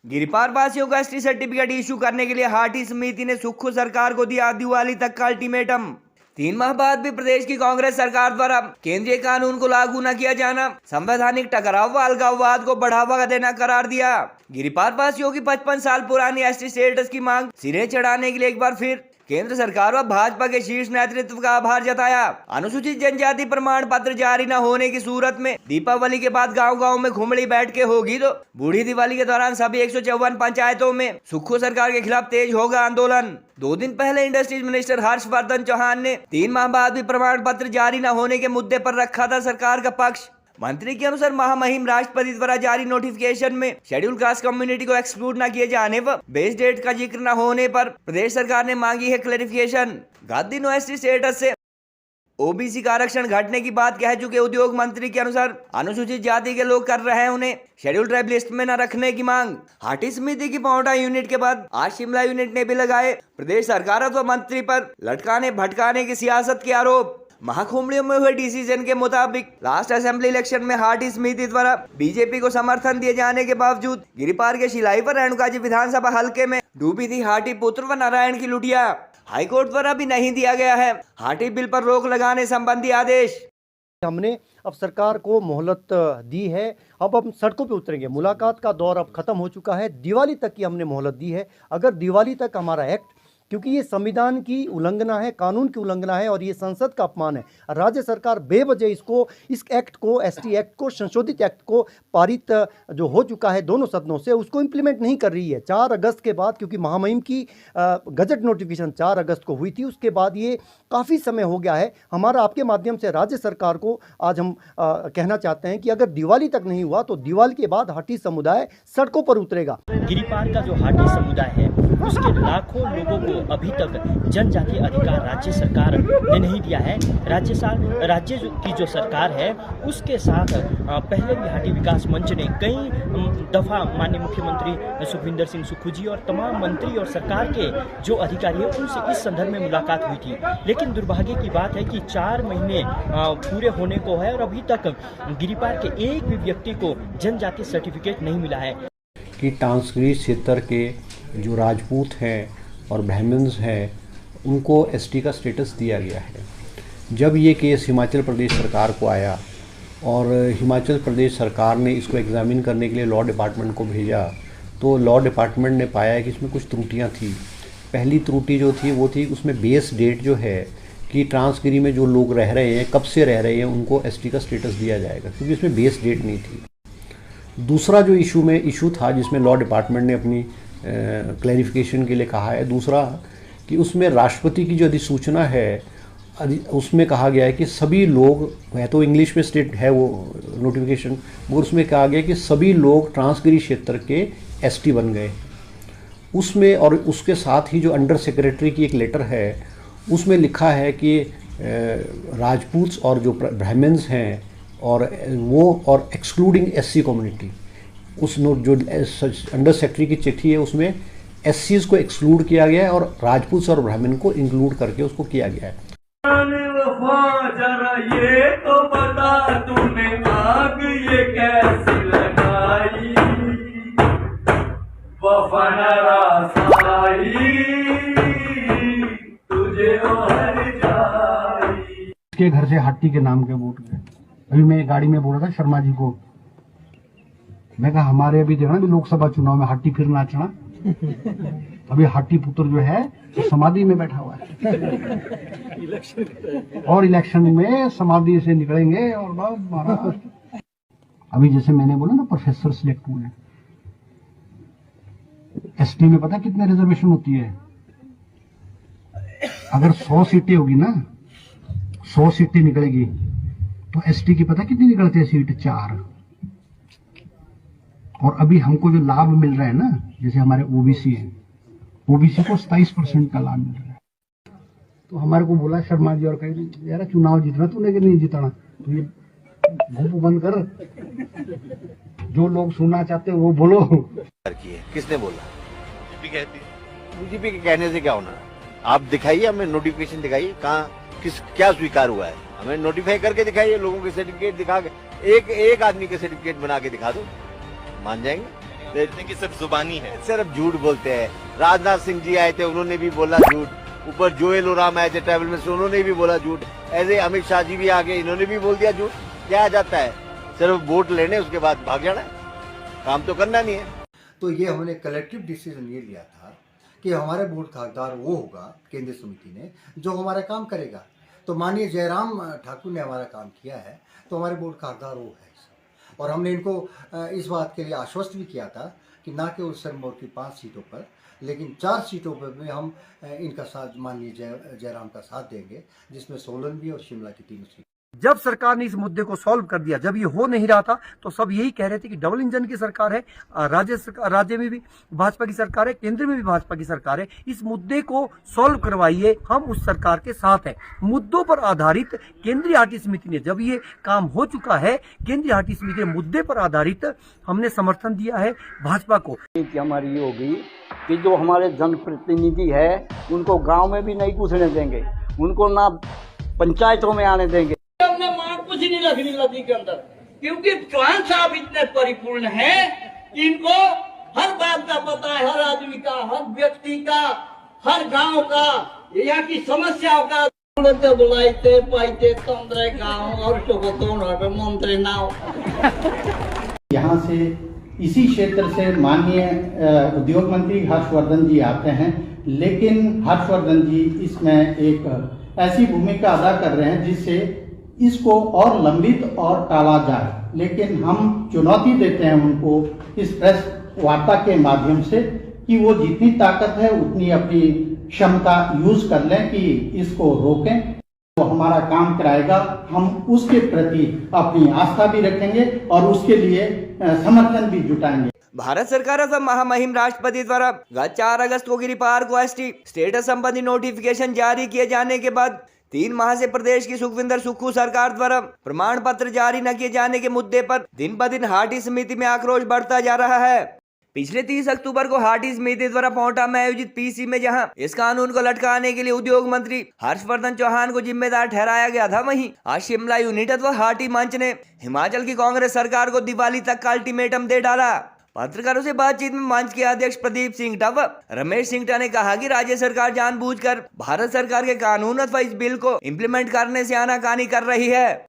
गिरिपार वासियों को ST certificate issue करने के लिए हाटी समिति ने सुक्खू सरकार को दिया दिवाली तक का अल्टीमेटम। 3 माह बाद भी प्रदेश की कांग्रेस सरकार द्वारा केंद्रीय कानून को लागू न किया जाना संवैधानिक टकराव व अलगाववाद को बढ़ावा देना करार दिया। गिरिपार वासियों की 55 साल पुरानी एसटी स्टेटस की मांग सिरे चढ़ाने के लिए एक बार फिर केंद्र सरकार व भाजपा के शीर्ष नेतृत्व का आभार जताया। अनुसूचित जनजाति प्रमाण पत्र जारी न होने की सूरत में दीपावली के बाद गांव-गांव में घुमड़ी बैठकें होगी तो बूढ़ी दिवाली के दौरान सभी 154 पंचायतों में सुक्खू सरकार के खिलाफ तेज होगा आंदोलन। 2 दिन पहले इंडस्ट्रीज मिनिस्टर हर्षवर्धन चौहान ने 3 माह बाद भी प्रमाण पत्र जारी न होने के मुद्दे पर रखा था सरकार का पक्ष। मंत्री के अनुसार महामहिम राष्ट्रपति द्वारा जारी नोटिफिकेशन में शेड्यूल कास्ट कम्युनिटी को एक्सक्लूड न किए जाने व बेस डेट का जिक्र न होने पर प्रदेश सरकार ने मांगी है क्लैरिफिकेशन। गत दिनों एसटी स्टेटस से ओबीसी का आरक्षण घटने की बात कह चुके उद्योग मंत्री के अनुसार अनुसूचित जाति के लोग कर रहे हैं उन्हें शेड्यूल ट्राइब लिस्ट में न रखने की मांग। हाटी समिति की पांवटा यूनिट के बाद आज शिमला यूनिट ने भी लगाए प्रदेश सरकार व मंत्री पर लटकाने भटकाने की सियासत के आरोप। महाकुंभड़ियों में हुए डिसीजन के मुताबिक लास्ट असेंबली इलेक्शन में हाटी समिति द्वारा बीजेपी को समर्थन दिए जाने के बावजूद गिरिपार के शिलाई पर रेणुकाजी विधानसभा हलके में डूबी थी हाटी पुत्र व नारायण की लुटिया। हाईकोर्ट द्वारा भी नहीं दिया गया है हाटी बिल पर रोक लगाने संबंधी आदेश। हमने अब सरकार को मोहलत दी है, अब हम सड़कों पे उतरेंगे। मुलाकात का दौर अब खत्म हो चुका है, दिवाली तक की हमने मोहलत दी है। अगर दिवाली तक हमारा एक्ट, क्योंकि ये संविधान की उल्लंघना है, कानून की उल्लंघना है और ये संसद का अपमान है, राज्य सरकार बेवजह इस एक्ट को, एसटी एक्ट को, संशोधित एक्ट को पारित जो हो चुका है दोनों सदनों से, उसको इम्प्लीमेंट नहीं कर रही है। 4 अगस्त के बाद, क्योंकि महामहिम की गजट नोटिफिकेशन 4 अगस्त को हुई थी, उसके बाद ये काफ़ी समय हो गया है। हमारा आपके माध्यम से राज्य सरकार को आज हम कहना चाहते हैं कि अगर दिवाली तक नहीं हुआ तो दिवाली के बाद हाटी समुदाय सड़कों पर उतरेगा। गिरिपार का जो हाटी समुदाय है उसके लाखों लोगों को अभी तक जनजातीय अधिकार राज्य सरकार ने नहीं दिया है। राज्य की जो सरकार है उसके साथ पहले भी हाटी विकास मंच ने कई दफा माननीय मुख्यमंत्री सुखविंदर सिंह सुक्खू जी और तमाम मंत्री और सरकार के जो अधिकारी हैं उनसे इस संदर्भ में मुलाकात हुई थी। लेकिन दुर्भाग्य की बात है कि 4 महीने पूरे होने को है और अभी तक गिरिपार के एक भी व्यक्ति को जनजातीय सर्टिफिकेट नहीं मिला है। कि टांसगिरी क्षेत्र के जो राजपूत हैं और ब्राह्मण्स हैं उनको एसटी का स्टेटस दिया गया है। जब ये केस हिमाचल प्रदेश सरकार को आया और हिमाचल प्रदेश सरकार ने इसको एग्जामिन करने के लिए लॉ डिपार्टमेंट को भेजा तो लॉ डिपार्टमेंट ने पाया कि इसमें कुछ त्रुटियां थी। पहली त्रुटि जो थी वो थी उसमें बेस डेट जो है कि ट्रांसगिरी में जो लोग रह रहे हैं, कब से रह रहे हैं, उनको एसटी का स्टेटस दिया जाएगा, क्योंकि इसमें बेस डेट नहीं थी। दूसरा जो इशू था जिसमें लॉ डिपार्टमेंट ने अपनी क्लैरिफिकेशन के लिए कहा है, दूसरा कि उसमें राष्ट्रपति की जो अधिसूचना है उसमें कहा गया है कि सभी लोग, है तो इंग्लिश में स्टेट है वो नोटिफिकेशन, मगर उसमें कहा गया कि सभी लोग ट्रांसगिरी क्षेत्र के एसटी बन गए उसमें। और उसके साथ ही जो अंडर सेक्रेटरी की एक लेटर है उसमें लिखा है कि राजपूत और जो ब्राह्मण्स हैं और वो और एक्सक्लूडिंग एससी कम्युनिटी, उस नोट जो अंडर सेक्रेटरी की चिट्ठी है उसमें एससीज को एक्सक्लूड किया गया है और राजपूत और ब्राह्मण को इंक्लूड करके उसको किया गया है। जरा ये तो बता तूने आग ये कैसी लगाई, वफा नरासाई तुझे हर जाई। के घर से हाटी के नाम के वोट गए। अभी मैं गाड़ी में बोल रहा था शर्मा जी को, मैं कहा हमारे अभी देखना भी लोकसभा चुनाव में हाटी फिर नाचना। अभी हाटी पुत्र जो है तो समाधि में बैठा हुआ है और इलेक्शन में समाधि से निकलेंगे और महाराज। अभी जैसे मैंने बोला ना प्रोफेसर सिलेक्ट हुए, एसटी में पता कितने रिजर्वेशन होती है? अगर 100 सीटें होगी ना, 100 सीटें निकलेगी तो एसटी की पता कितनी निकलती है सीट? 4। और अभी हमको जो लाभ मिल रहा है ना, जैसे हमारे ओबीसी है, ओबीसी को 27% का लाभ मिल रहा है। तो हमारे को बोला शर्मा जी और कहीं यार चुनाव जीतना तूने कि नहीं जीतना, तो ये भूप बंद कर, जो लोग सुनना चाहते हैं वो बोलो। किसने बोला? बीजेपी के कहने से क्या होना? आप दिखाइए, हमें नोटिफिकेशन दिखाइए, कहाँ क्या स्वीकार हुआ है, हमें नोटिफाई करके दिखाइए, लोगों के सर्टिफिकेट दिखा के, एक आदमी के सर्टिफिकेट बना के दिखा दो, मान जाएंगे। कि सिर्फ जुबानी है, सिर्फ झूठ बोलते हैं। राजनाथ सिंह जी आए थे, उन्होंने भी बोला झूठ। ऊपर जोएल ओराम आए थे ट्रैवल में से, उन्होंने भी बोला झूठ। ऐसे अमित शाह जी भी आ गए, इन्होंने भी बोल दिया झूठ। क्या आ जाता है, सिर्फ वोट लेने, उसके बाद भाग जाना है, काम तो करना नहीं है। तो ये हमने कलेक्टिव डिसीजन ये लिया था कि हमारे बोर्ड का हकदार वो होगा, केंद्रीय समिति ने, जो हमारा काम करेगा। तो माननीय जयराम ठाकुर ने हमारा काम किया है, तो हमारे बोर्ड का हकदार वो है। और हमने इनको इस बात के लिए आश्वस्त भी किया था कि ना केवल सिरमौर की 5 सीटों पर, लेकिन 4 सीटों पर भी हम इनका साथ, माननीय जयराम का साथ देंगे, जिसमें सोलन भी और शिमला की 3 सीट। जब सरकार ने इस मुद्दे को सॉल्व कर दिया, जब ये हो नहीं रहा था, तो सब यही कह रहे थे कि डबल इंजन की सरकार है, राज्य में भी भाजपा की सरकार है, केंद्र में भी भाजपा की सरकार है। इस मुद्दे को सॉल्व करवाइए, हम उस सरकार के साथ हैं। मुद्दों पर आधारित केंद्रीय आरटी समिति ने, जब ये काम हो चुका है, केंद्रीय आरटी समिति ने मुद्दे पर आधारित हमने समर्थन दिया है भाजपा को। हमारी ये होगी कि जो हमारे जनप्रतिनिधि है उनको गांव में भी नहीं घुसने देंगे, उनको ना पंचायतों में आने देंगे। हमने मार कुछ नहीं रखनी नदी के अंदर, क्योंकि चौहान साहब इतने परिपूर्ण हैं कि इनको हर बात का पता है, हर आदमी का, हर व्यक्ति का, हर गांव का, यहाँ की समस्याओं का। बुलाते पाइते तंद्रे गाँव और मंत्री नाव। यहाँ से इसी क्षेत्र से माननीय उद्योग मंत्री हर्षवर्धन जी आते हैं, लेकिन हर्षवर्धन जी इसमें एक ऐसी भूमिका अदा कर रहे हैं जिससे इसको और लंबित और टाला जाए। लेकिन हम चुनौती देते हैं उनको इस प्रेस वार्ता के माध्यम से कि वो जितनी ताकत है उतनी अपनी क्षमता यूज कर लें कि इसको रोकें। तो हमारा काम कराएगा, हम उसके प्रति अपनी आस्था भी रखेंगे और उसके लिए समर्थन भी जुटाएंगे। भारत सरकार असम महामहिम राष्ट्रपति द्वारा गत 4 अगस्त को गिरिपार को एसटी स्टेटस संबंधी नोटिफिकेशन जारी किए जाने के बाद 3 माह से प्रदेश की सुखविंदर सुक्खू सरकार द्वारा प्रमाण पत्र जारी न किए जाने के मुद्दे पर दिन ब दिन हाटी समिति में आक्रोश बढ़ता जा रहा है। पिछले 30 अक्टूबर को हाटी समिति द्वारा पोंटा में आयोजित पीसी में जहां इस कानून को लटकाने के लिए उद्योग मंत्री हर्षवर्धन चौहान को जिम्मेदार ठहराया गया था, वहीं आज शिमला यूनिट अथवा हाटी मंच ने हिमाचल की कांग्रेस सरकार को दिवाली तक का अल्टीमेटम दे डाला। पत्रकारों से बातचीत में मंच के अध्यक्ष प्रदीप सिंगटा व रमेश सिंगटा ने कहा कि राज्य सरकार जानबूझकर भारत सरकार के कानून अथवा इस बिल को इम्प्लीमेंट करने से आनाकानी कर रही है।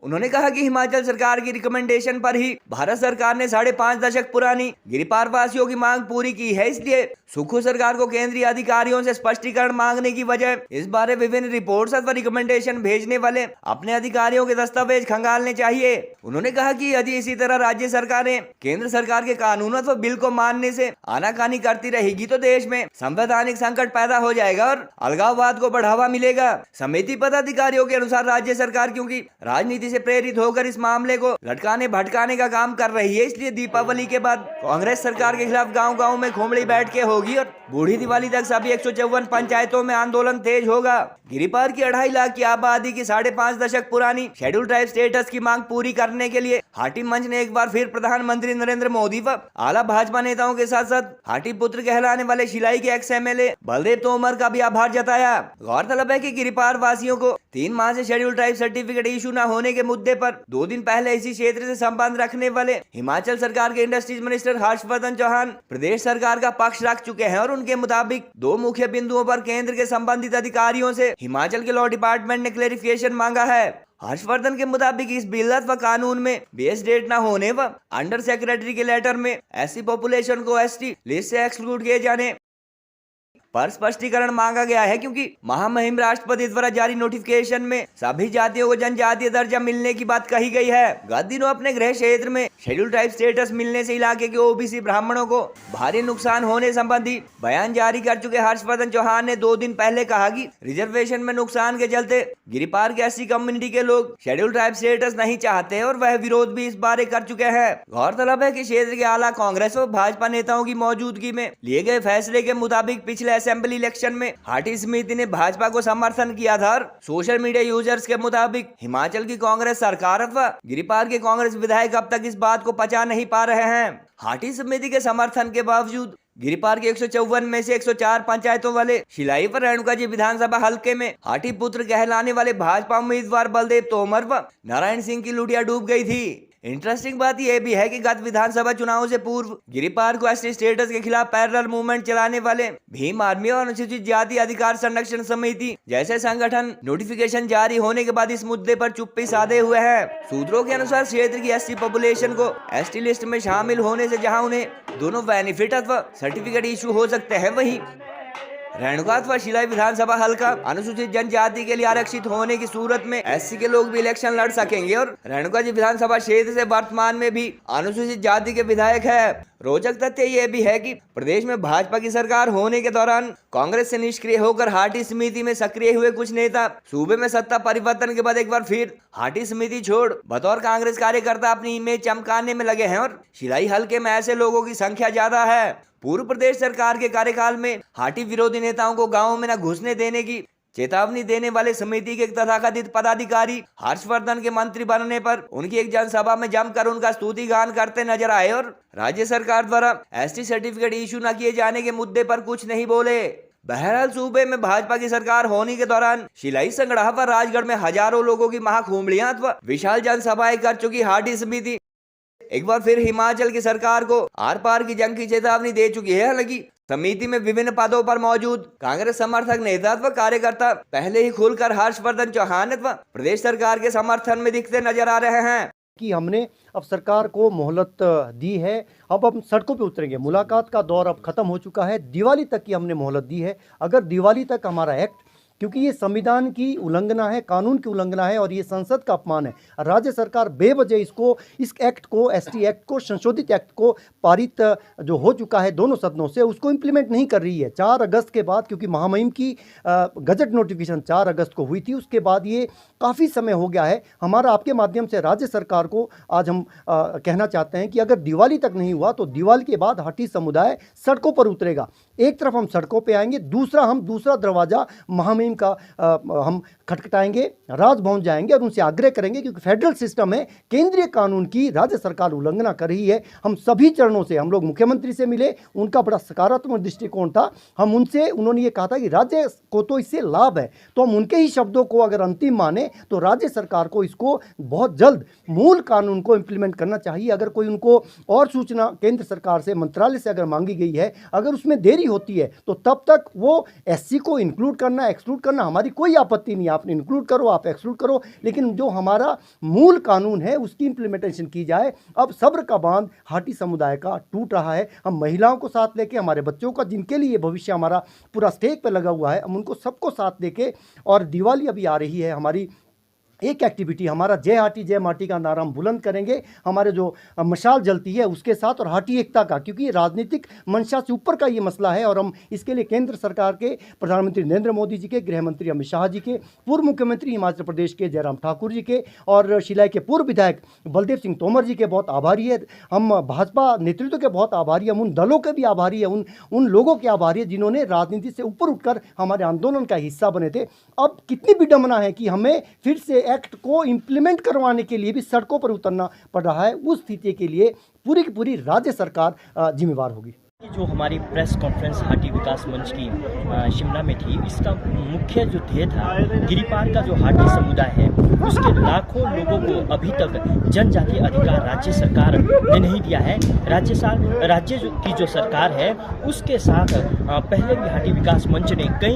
उन्होंने कहा कि हिमाचल सरकार की रिकमेंडेशन पर ही भारत सरकार ने 5.5 दशक पुरानी गिरिपार वासियों की मांग पूरी की है। इसलिए सुक्खू सरकार को केंद्रीय अधिकारियों से स्पष्टीकरण मांगने की वजह इस बारे विभिन्न रिपोर्ट्स अथवा रिकमेंडेशन भेजने वाले अपने अधिकारियों के दस्तावेज खंगालने चाहिए। उन्होंने कहा कि यदि इसी तरह राज्य सरकारें केंद्र सरकार के कानून अथवा बिल को मानने से आनाकानी करती रहेगी तो देश में संवैधानिक संकट पैदा हो जाएगा और अलगाववाद को बढ़ावा मिलेगा। समिति पदाधिकारियों के अनुसार राज्य सरकार क्योंकि राजनीति से प्रेरित होकर इस मामले को लटकाने भटकाने का काम कर रही है, इसलिए दीपावली के बाद कांग्रेस सरकार के खिलाफ गांव-गांव में खोमड़ी बैठकें होगी और बूढ़ी दिवाली तक सभी 154 पंचायतों में आंदोलन तेज होगा। गिरिपार की 2.5 लाख की आबादी की 5.5 दशक पुरानी शेड्यूल ट्राइब स्टेटस की मांग पूरी करने के लिए हाटी मंच ने एक बार फिर प्रधानमंत्री नरेंद्र मोदी व आला भाजपा नेताओं के साथ साथ हाटी पुत्र कहलाने वाले शिलाई के एक्स MLA बलदेव तोमर का भी आभार जताया। गौरतलब है कि गिरिपार वासियों को 3 माह से शेड्यूल ट्राइब सर्टिफिकेट इशू न होने के मुद्दे पर 2 दिन पहले इसी क्षेत्र से संबंध रखने वाले हिमाचल सरकार के इंडस्ट्रीज मिनिस्टर हर्षवर्धन चौहान प्रदेश सरकार का पक्ष रख चुके हैं और उनके मुताबिक 2 मुख्य बिंदुओं पर केंद्र के संबंधित अधिकारियों से हिमाचल के लॉ डिपार्टमेंट ने क्लेरिफिकेशन मांगा है। हर्षवर्धन के मुताबिक इस बिल व कानून में बेस डेट न होने व अंडर सेक्रेटरी के लेटर में ऐसी पॉपुलेशन को ST लिस्ट से एक्सक्लूड किए जाने पर स्पष्टीकरण मांगा गया है, क्योंकि महामहिम राष्ट्रपति द्वारा जारी नोटिफिकेशन में सभी जातियों को जनजातीय दर्जा मिलने की बात कही गई है। गत दिनों अपने गृह क्षेत्र में शेड्यूल ट्राइब स्टेटस मिलने से इलाके के OBC ब्राह्मणों को भारी नुकसान होने संबंधी बयान जारी कर चुके हर्षवर्धन चौहान ने 2 दिन पहले कहा कि रिजर्वेशन में नुकसान के चलते गिरिपार के SC कम्युनिटी के लोग शेड्यूल ट्राइब स्टेटस नहीं चाहते और वह विरोध भी इस बारे कर चुके हैं। गौरतलब है कि क्षेत्र के आला कांग्रेस और भाजपा नेताओं की मौजूदगी में लिए गए फैसले के मुताबिक पिछले असेंबली इलेक्शन में हाटी समिति ने भाजपा को समर्थन किया था और सोशल मीडिया यूजर्स के मुताबिक हिमाचल की कांग्रेस सरकार अथवा गिरिपार के कांग्रेस विधायक अब तक इस बात को पचा नहीं पा रहे हैं। हाटी समिति के समर्थन के बावजूद गिरिपार के 154 में से 104 पंचायतों वाले शिलाई व रेणुका जी विधानसभा हल्के में हाटी पुत्र कहलाने वाले भाजपा उम्मीदवार बलदेव तोमर व नारायण सिंह की लुटिया डूब गई थी। इंटरेस्टिंग बात यह भी है कि गत विधानसभा चुनाव से पूर्व गिरिपार को एसटी स्टेटस के खिलाफ पैरेलल मूवमेंट चलाने वाले भीम आर्मी और अनुसूचित जाति अधिकार संरक्षण समिति जैसे संगठन नोटिफिकेशन जारी होने के बाद इस मुद्दे पर चुप्पी साधे हुए हैं। सूत्रों के अनुसार क्षेत्र की एसटी पॉपुलेशन को एसटी लिस्ट में शामिल होने से जहां उन्हें दोनों बेनिफिट अथवा सर्टिफिकेट इशू हो सकते हैं, वहीं रेणुका अथवा शिलाई विधानसभा हल्का अनुसूचित जनजाति के लिए आरक्षित होने की सूरत में एससी के लोग भी इलेक्शन लड़ सकेंगे और रेणुका जी विधानसभा क्षेत्र से वर्तमान में भी अनुसूचित जाति के विधायक है। रोचक तथ्य यह भी है कि प्रदेश में भाजपा की सरकार होने के दौरान कांग्रेस से निष्क्रिय होकर हाटी समिति में सक्रिय हुए कुछ नेता सूबे में सत्ता परिवर्तन के बाद एक बार फिर हाटी समिति छोड़ बतौर कांग्रेस कार्यकर्ता अपनी इमेज चमकाने में लगे हैं और शिलाई हल्के में ऐसे लोगों की संख्या ज्यादा है। पूर्व प्रदेश सरकार के कार्यकाल में हाटी विरोधी नेताओं को गांवों में न घुसने देने की चेतावनी देने वाले समिति के तथाकथित पदाधिकारी हर्षवर्धन के मंत्री बनने पर उनकी एक जनसभा में जमकर उनका स्तुति गान करते नजर आए और राज्य सरकार द्वारा एसटी सर्टिफिकेट इशू न किए जाने के मुद्दे पर कुछ नहीं बोले। बहरहाल सूबे में भाजपा की सरकार होने के दौरान शिलाई संगड़ा व राजगढ़ में हजारों लोगों की महाकुंभड़ियां अथवा विशाल जनसभाएं कर चुकी हाटी समिति एक बार फिर हिमाचल की सरकार को आर पार की जंग की चेतावनी दे चुकी है। हालांकि समिति में विभिन्न पदों पर मौजूद कांग्रेस समर्थक नेता व कार्यकर्ता पहले ही खुलकर हर्षवर्धन चौहान अथवा प्रदेश सरकार के समर्थन में दिखते नजर आ रहे हैं कि हमने अब सरकार को मोहलत दी है, अब हम सड़कों पे उतरेंगे। मुलाकात का दौर अब खत्म हो चुका है, दिवाली तक की हमने मोहलत दी है। अगर दिवाली तक हमारा एक्ट, क्योंकि ये संविधान की उल्लंघना है, कानून की उल्लंघना है और ये संसद का अपमान है, राज्य सरकार बेवजह इस एक्ट को, एसटी एक्ट को, संशोधित एक्ट को पारित जो हो चुका है दोनों सदनों से, उसको इम्प्लीमेंट नहीं कर रही है। 4 अगस्त के बाद, क्योंकि महामहिम की गजट नोटिफिकेशन 4 अगस्त को हुई थी, उसके बाद ये काफ़ी समय हो गया है। हमारा आपके माध्यम से राज्य सरकार को आज हम कहना चाहते हैं कि अगर दिवाली तक नहीं हुआ तो दिवाली के बाद हाटी समुदाय सड़कों पर उतरेगा। एक तरफ हम सड़कों पे आएंगे, दूसरा दरवाज़ा महामहिम का हम खटखटाएंगे, राजभवन जाएंगे और उनसे आग्रह करेंगे, क्योंकि फेडरल सिस्टम में केंद्रीय कानून की राज्य सरकार उल्लंघना कर रही है। हम सभी चरणों से, हम लोग मुख्यमंत्री से मिले, उनका बड़ा सकारात्मक दृष्टिकोण था। हम उनसे, उन्होंने ये कहा था कि राज्य को तो इससे लाभ है, तो हम उनके ही शब्दों को अगर अंतिम माने तो राज्य सरकार को इसको बहुत जल्द मूल कानून को इम्प्लीमेंट करना चाहिए। अगर कोई उनको और सूचना केंद्र सरकार से, मंत्रालय से अगर मांगी गई है, अगर उसमें देरी होती है तो तब तक वो एससी को इंक्लूड करना, एक्सक्लूड करना, हमारी कोई आपत्ति नहीं। आपने इंक्लूड करो, आप एक्सक्लूड करो, लेकिन जो हमारा मूल कानून है उसकी इंप्लीमेंटेशन की जाए। अब सब्र का बांध हाटी समुदाय का टूट रहा है। हम महिलाओं को साथ लेके, हमारे बच्चों का, जिनके लिए भविष्य हमारा पूरा स्टेक पे लगा हुआ है, हम उनको सबको साथ लेके, और दिवाली अभी आ रही है, हमारी एक एक्टिविटी, हमारा जय हाटी जय माटी का नारा हम बुलंद करेंगे, हमारे जो मशाल जलती है उसके साथ, और हाटी एकता का, क्योंकि राजनीतिक मंशा से ऊपर का ये मसला है। और हम इसके लिए केंद्र सरकार के प्रधानमंत्री नरेंद्र मोदी जी के, गृह मंत्री अमित शाह जी के, पूर्व मुख्यमंत्री हिमाचल प्रदेश के जयराम ठाकुर जी के और शिलाई के पूर्व विधायक बलदेव सिंह तोमर जी के बहुत आभारी है। हम भाजपा नेतृत्व के बहुत आभारी है, हम उन दलों के भी आभारी है, उन लोगों के आभारी है जिन्होंने राजनीति से ऊपर उठकर हमारे आंदोलन का हिस्सा बने थे। अब कितनी विडंबना है कि हमें फिर से एक्ट को इंप्लीमेंट करवाने के लिए भी सड़कों पर उतरना पड़ रहा है। उस स्थिति के लिए पूरी की पूरी राज्य सरकार जिम्मेवार होगी। जो हमारी प्रेस कॉन्फ्रेंस हाटी विकास मंच की शिमला में थी, इसका मुख्य जो ध्येय था, गिरिपार का जो हाटी समुदाय है उसके लाखों लोगों को अभी तक जनजातीय अधिकार राज्य सरकार ने नहीं दिया है। राज्य की जो सरकार है उसके साथ पहले भी हाटी विकास मंच ने कई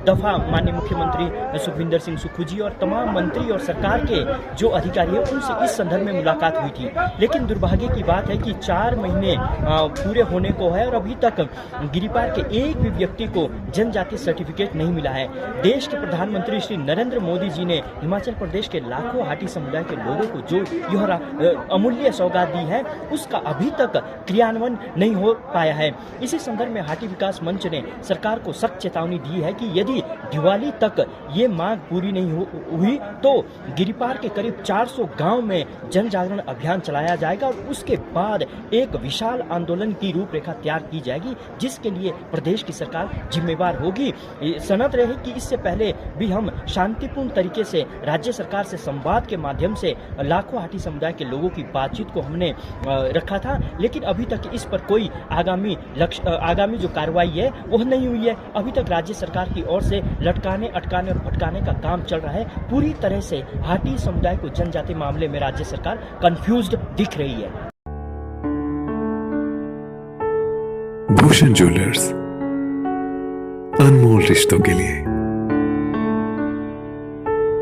दफ़ा माननीय मुख्यमंत्री सुखविंदर सिंह सुक्खू जी और तमाम मंत्री और सरकार के जो अधिकारी हैं उनसे इस संदर्भ में मुलाकात हुई थी। लेकिन दुर्भाग्य की बात है कि 4 महीने पूरे होने को है और अभी तक गिरिपार के एक भी व्यक्ति को जनजातीय सर्टिफिकेट नहीं मिला है। देश के प्रधानमंत्री श्री नरेंद्र मोदी जी ने हिमाचल प्रदेश के लाखों हाटी समुदाय के लोगों को जो यह अमूल्य सौगात दी है उसका अभी तक क्रियान्वयन नहीं हो पाया है। इसी संदर्भ में हाटी विकास मंच ने सरकार को सख्त चेतावनी दी है कि यदि दिवाली तक ये मांग पूरी नहीं हुई तो गिरिपार के करीब 400 गांव में जन जागरण अभियान चलाया जाएगा और उसके बाद एक विशाल आंदोलन की रूपरेखा तैयार की जाएगी, जिसके लिए प्रदेश की सरकार जिम्मेवार होगी। सनत रहे कि इससे पहले भी हम शांतिपूर्ण तरीके से राज्य सरकार से संवाद के माध्यम से लाखों हाटी समुदाय के लोगों की बातचीत को हमने रखा था, लेकिन अभी तक इस पर कोई आगामी जो कार्रवाई है वह नहीं हुई है। अभी तक राज्य सरकार की ओर से लटकाने, अटकाने और भटकाने का काम चल रहा है। पूरी तरह से हाटी समुदाय को जनजाति मामले में राज्य सरकार कंफ्यूज्ड दिख रही है। भूषण ज्वेलर्स, अनमोल रिश्तों के लिए।